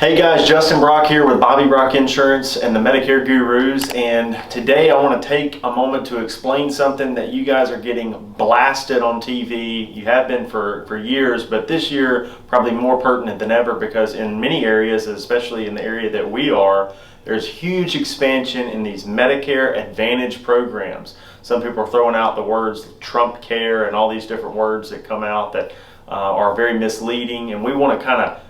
Hey guys, Justin Brock here with Bobby Brock Insurance and the Medicare Gurus, and today I want to take a moment to explain something that you guys are getting blasted on TV. You have been for years, but this year probably more pertinent than ever because in many areas, especially in the area that we are, there's huge expansion in these Medicare Advantage programs. Some people are throwing out the words Trump Care and all these different words that come out that are very misleading, and we want to kind of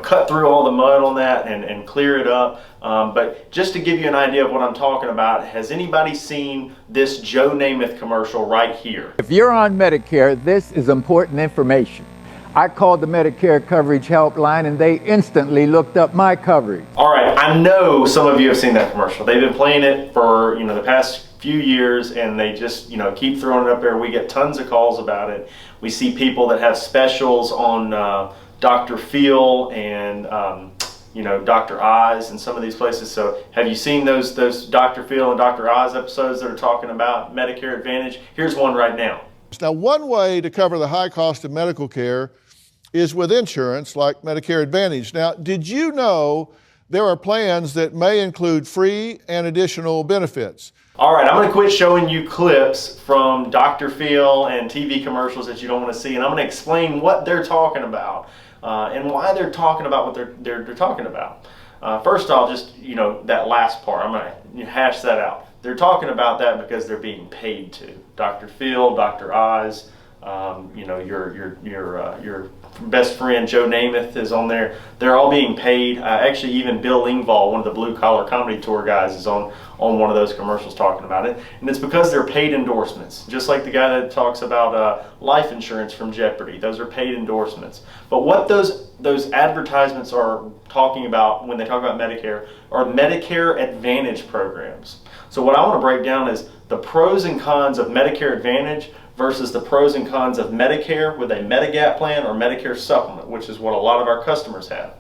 cut through all the mud on that and clear it up. But just to give you an idea of what I'm talking about, has anybody seen this Joe Namath commercial right here? If you're on Medicare, this is important information. I called the Medicare coverage helpline and they instantly looked up my coverage. All right, I know some of you have seen that commercial. They've been playing it for the past few years, and they just keep throwing it up there. We get tons of calls about it. We see people that have specials on Dr. Phil and Dr. Oz and some of these places. So have you seen those Dr. Phil and Dr. Oz episodes that are talking about Medicare Advantage? Here's one right now. Now, one way to cover the high cost of medical care is with insurance like Medicare Advantage. Now, did you know there are plans that may include free and additional benefits? All right, I'm going to quit showing you clips from Dr. Phil and TV commercials that you don't want to see, and I'm going to explain what they're talking about and why they're talking about what they're talking about. First off, just that last part, I'm going to hash that out. They're talking about that because they're being paid to. Dr. Phil, Dr. Oz, your best friend Joe Namath is on there. They're all being paid. Actually, even Bill Engvall, one of the blue collar comedy tour guys, is on one of those commercials talking about it. And it's because they're paid endorsements. Just like the guy that talks about life insurance from Jeopardy. Those are paid endorsements. But what those advertisements are talking about when they talk about Medicare are Medicare Advantage programs. So what I want to break down is the pros and cons of Medicare Advantage versus the pros and cons of Medicare with a Medigap plan or Medicare Supplement, which is what a lot of our customers have.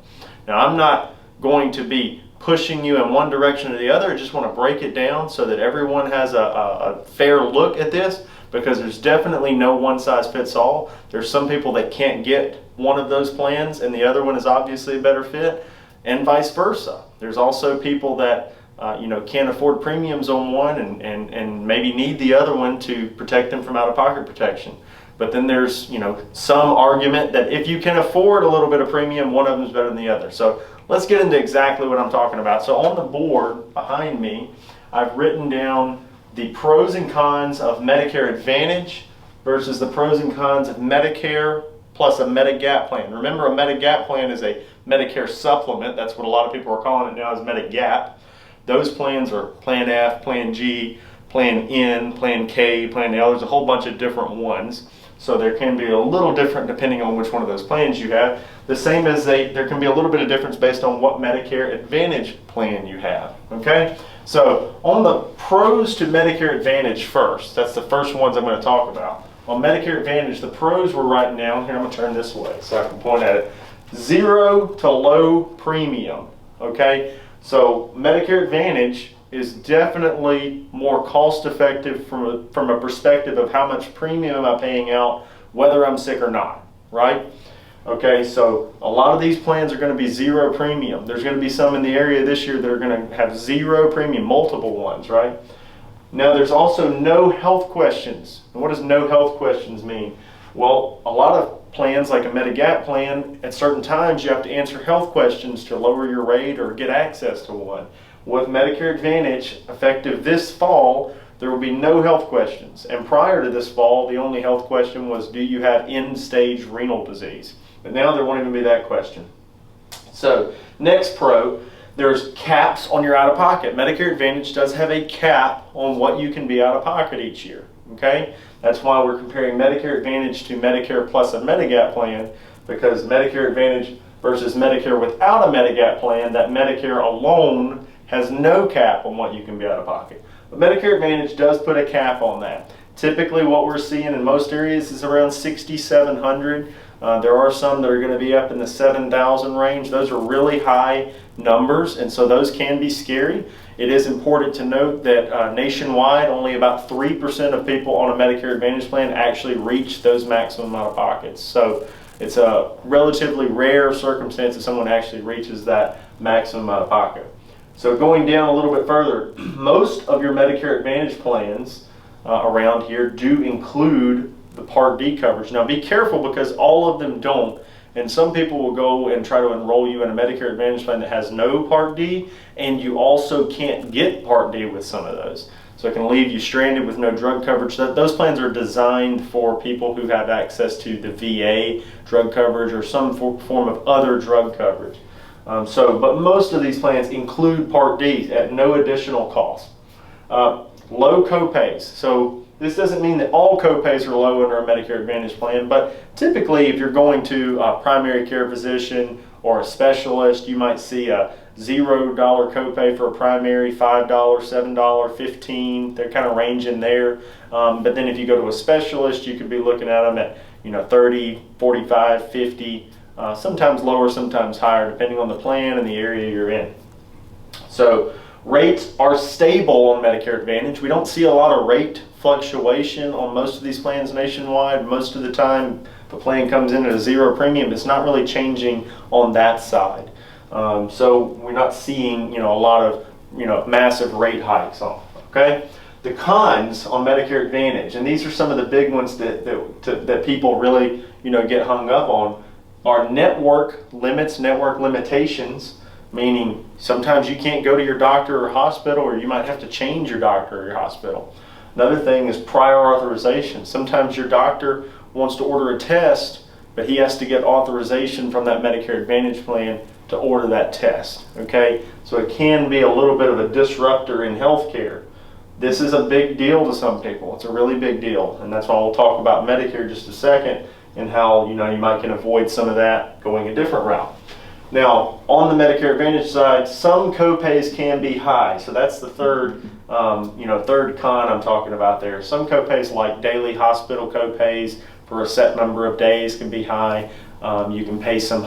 Now, I'm not going to be pushing you in one direction or the other. I just want to break it down so that everyone has a fair look at this, because there's definitely no one size fits all. There's some people that can't get one of those plans and the other one is obviously a better fit, and vice versa. There's also people that can't afford premiums on one and maybe need the other one to protect them from out-of-pocket protection. But then there's some argument that if you can afford a little bit of premium, one of them is better than the other. So let's get into exactly what I'm talking about. So on the board behind me, I've written down the pros and cons of Medicare Advantage versus the pros and cons of Medicare plus a Medigap plan. Remember, a Medigap plan is a Medicare supplement. That's what a lot of people are calling it now, is Medigap. Those plans are Plan F, Plan G, Plan N, Plan K, Plan L. There's a whole bunch of different ones. So there can be a little different depending on which one of those plans you have. The same as there can be a little bit of difference based on what Medicare Advantage plan you have. Okay? So on the pros to Medicare Advantage first, that's the first ones I'm going to talk about. On Medicare Advantage, the pros we're writing down, here I'm going to turn this way so I can point at it. 0 to low premium. Okay? So Medicare Advantage is definitely more cost effective from a perspective of how much premium am I paying out, whether I'm sick or not, right? Okay, so a lot of these plans are going to be 0 premium. There's going to be some in the area this year that are going to have 0 premium, multiple ones, right? Now there's also no health questions. And what does no health questions mean? Well, a lot of plans like a Medigap plan, at certain times you have to answer health questions to lower your rate or get access to one. With Medicare Advantage, effective this fall, there will be no health questions. And prior to this fall, the only health question was, do you have end-stage renal disease? But now there won't even be that question. So, next pro, there's caps on your out-of-pocket. Medicare Advantage does have a cap on what you can be out-of-pocket each year. Okay? That's why we're comparing Medicare Advantage to Medicare plus a Medigap plan, because Medicare Advantage versus Medicare without a Medigap plan, that Medicare alone has no cap on what you can be out of pocket. But Medicare Advantage does put a cap on that. Typically what we're seeing in most areas is around $6,700. There are some that are going to be up in the $7,000 range. Those are really high numbers, and so those can be scary. It is important to note that nationwide, only about 3% of people on a Medicare Advantage plan actually reach those maximum out-of-pockets. So It's a relatively rare circumstance that someone actually reaches that maximum out of pocket. So going down a little bit further, most of your Medicare Advantage plans around here do include the Part D coverage. Now be careful, because all of them don't, and some people will go and try to enroll you in a Medicare Advantage plan that has no Part D, and you also can't get Part D with some of those. So it can leave you stranded with no drug coverage. Those plans are designed for people who have access to the VA drug coverage or some form of other drug coverage. But most of these plans include Part D at no additional cost. Low copays. So this doesn't mean that all copays are low under a Medicare Advantage plan, but typically if you're going to a primary care physician or a specialist, you might see a $0 copay for a primary, $5, $7, $15. They're kind of ranging there. But then if you go to a specialist, you could be looking at them at 30, 45, 50. Sometimes lower, sometimes higher, depending on the plan and the area you're in. So rates are stable on Medicare Advantage. We don't see a lot of rate fluctuation on most of these plans nationwide. Most of the time, the plan comes in at a 0 premium. It's not really changing on that side. So we're not seeing a lot of massive rate hikes on. Okay. The cons on Medicare Advantage, and these are some of the big ones that people really get hung up on, are network limits, network limitations, meaning sometimes you can't go to your doctor or hospital, or you might have to change your doctor or your hospital. Another thing is prior authorization. Sometimes your doctor wants to order a test, but he has to get authorization from that Medicare Advantage plan to order that test. Okay, so it can be a little bit of a disruptor in healthcare. This is a big deal to some people. It's a really big deal, and that's why we'll talk about Medicare just a second, and how you might can avoid some of that going a different route. Now, on the Medicare Advantage side, some copays can be high. So that's the third con I'm talking about there. Some copays, like daily hospital copays for a set number of days, can be high. You can pay some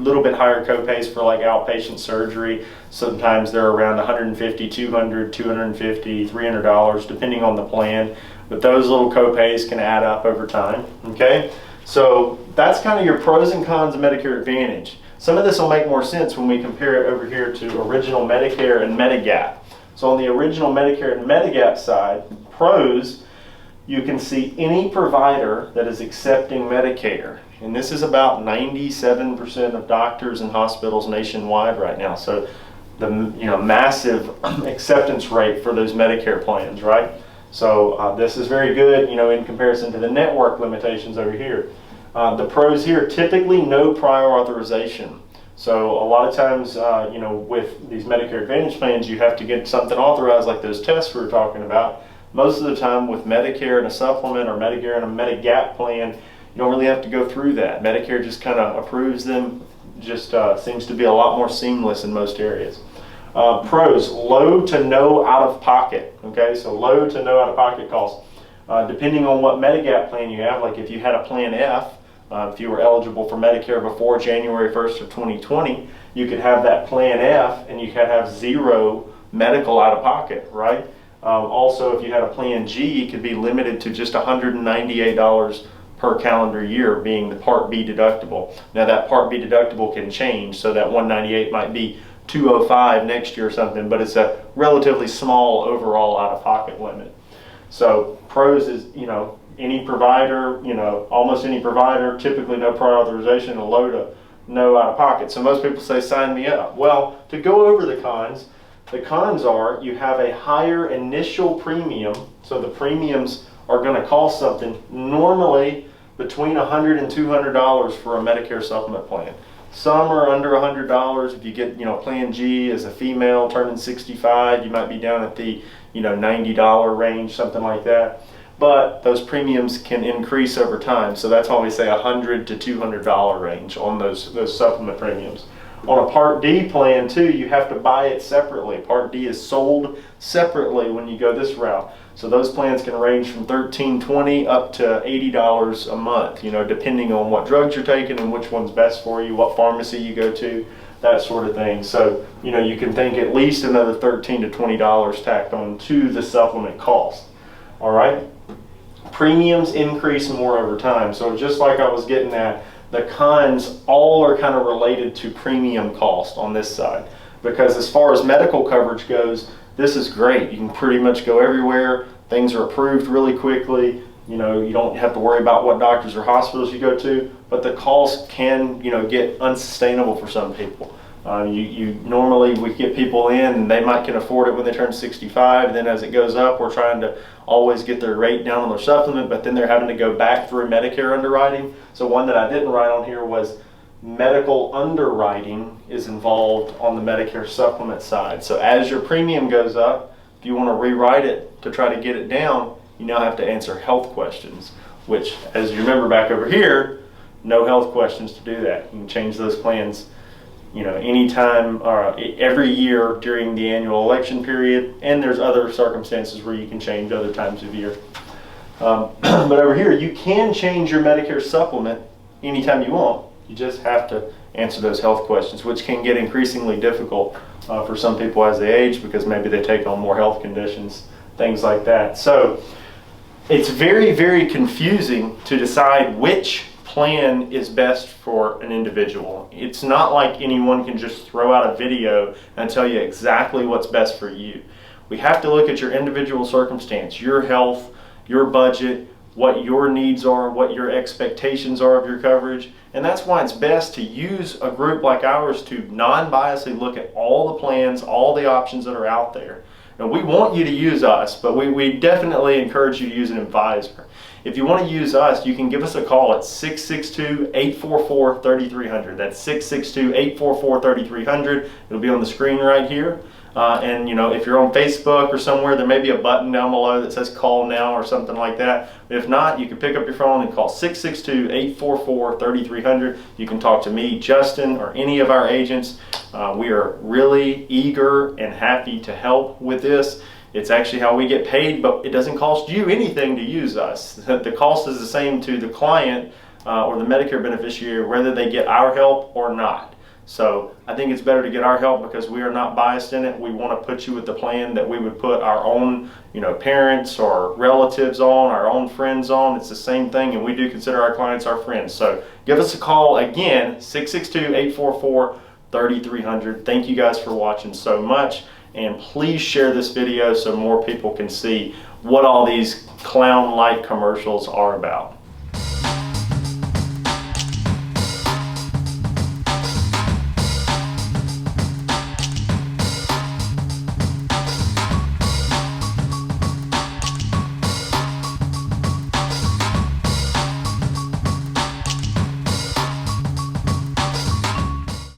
little bit higher copays for like outpatient surgery. Sometimes they're around $150, $200, $250, $300, depending on the plan. But those little copays can add up over time. Okay, so that's kind of your pros and cons of Medicare Advantage. Some of this will make more sense when we compare it over here to original Medicare and Medigap. So on the original Medicare and Medigap side, pros, you can see any provider that is accepting Medicare. And this is about 97% of doctors and hospitals nationwide right now. So the massive acceptance rate for those Medicare plans, right? So this is very good, in comparison to the network limitations over here. The pros here, typically no prior authorization. So a lot of times, with these Medicare Advantage plans, you have to get something authorized, like those tests we were talking about. Most of the time with Medicare and a supplement, or Medicare and a Medigap plan, you don't really have to go through that. Medicare just kind of approves them. Just seems to be a lot more seamless in most areas. Pros, low to no out-of-pocket. Okay, so low to no out-of-pocket costs. Depending on what Medigap plan you have, like if you had a Plan F, if you were eligible for Medicare before January 1st of 2020, you could have that Plan F and you could have 0 medical out-of-pocket, right? Also, if you had a Plan G, it could be limited to just $198 per calendar year, being the Part B deductible. Now that Part B deductible can change, so that $198 might be $205 next year or something, but it's a relatively small overall out-of-pocket limit. So pros is, any provider, almost any provider, typically no prior authorization, and low to no out-of-pocket. So most people say, sign me up. Well, to go over the cons are you have a higher initial premium, so the premiums are going to cost something, normally between $100 and $200 for a Medicare Supplement plan. Some are under $100. If you get, Plan G as a female turning 65, you might be down at the, $90 range, something like that. But those premiums can increase over time. So that's why we say $100 to $200 range on those supplement premiums. On a Part D plan too, you have to buy it separately. Part D is sold separately when you go this route. So those plans can range from $13.20 up to $80 a month, depending on what drugs you're taking and which one's best for you, what pharmacy you go to, that sort of thing. So, you can think at least another $13 to $20 tacked on to the supplement cost. All right? Premiums increase more over time. So just like I was getting at, The cons all are kind of related to premium cost on this side, because as far as medical coverage goes, this is great. You can pretty much go everywhere. Things are approved really quickly. You know, you don't have to worry about what doctors or hospitals you go to, but the cost can, you know, get unsustainable for some people. Normally we get people in and they might can afford it when they turn 65. Then as it goes up, we're trying to always get their rate down on their supplement, but then they're having to go back through Medicare underwriting. So one that I didn't write on here was medical underwriting is involved on the Medicare supplement side. So as your premium goes up, if you want to rewrite it to try to get it down, you now have to answer health questions, which, as you remember back over here, no health questions to do that. You can change those plans, you know, anytime or every year during the annual election period, and there's other circumstances where you can change other times of year. But over here, you can change your Medicare supplement anytime you want. You just have to answer those health questions, which can get increasingly difficult for some people as they age, because maybe they take on more health conditions, things like that. So it's very, very confusing to decide which plan is best for an individual. It's not like anyone can just throw out a video and tell you exactly what's best for you. We have to look at your individual circumstance, your health, your budget, what your needs are, what your expectations are of your coverage. And that's why it's best to use a group like ours to non-biasedly look at all the plans, all the options that are out there. Now, we want you to use us, but we definitely encourage you to use an advisor. If you want to use us, you can give us a call at 662-844-3300. That's 662-844-3300. It'll be on the screen right here. And you know, if you're on Facebook or somewhere, there may be a button down below that says call now or something like that. If not, you can pick up your phone and call 662-844-3300. You can talk to me, Justin, or any of our agents. We are really eager and happy to help with this. It's actually how we get paid, but it doesn't cost you anything to use us. The cost is the same to the client or the Medicare beneficiary, whether they get our help or not. So I think it's better to get our help because we are not biased in it. We want to put you with the plan that we would put our own, you know, parents or relatives on, our own friends on. It's the same thing, and we do consider our clients our friends. So give us a call again, 662-844-3300. Thank you guys for watching so much, and please share this video so more people can see what all these clown-like commercials are about.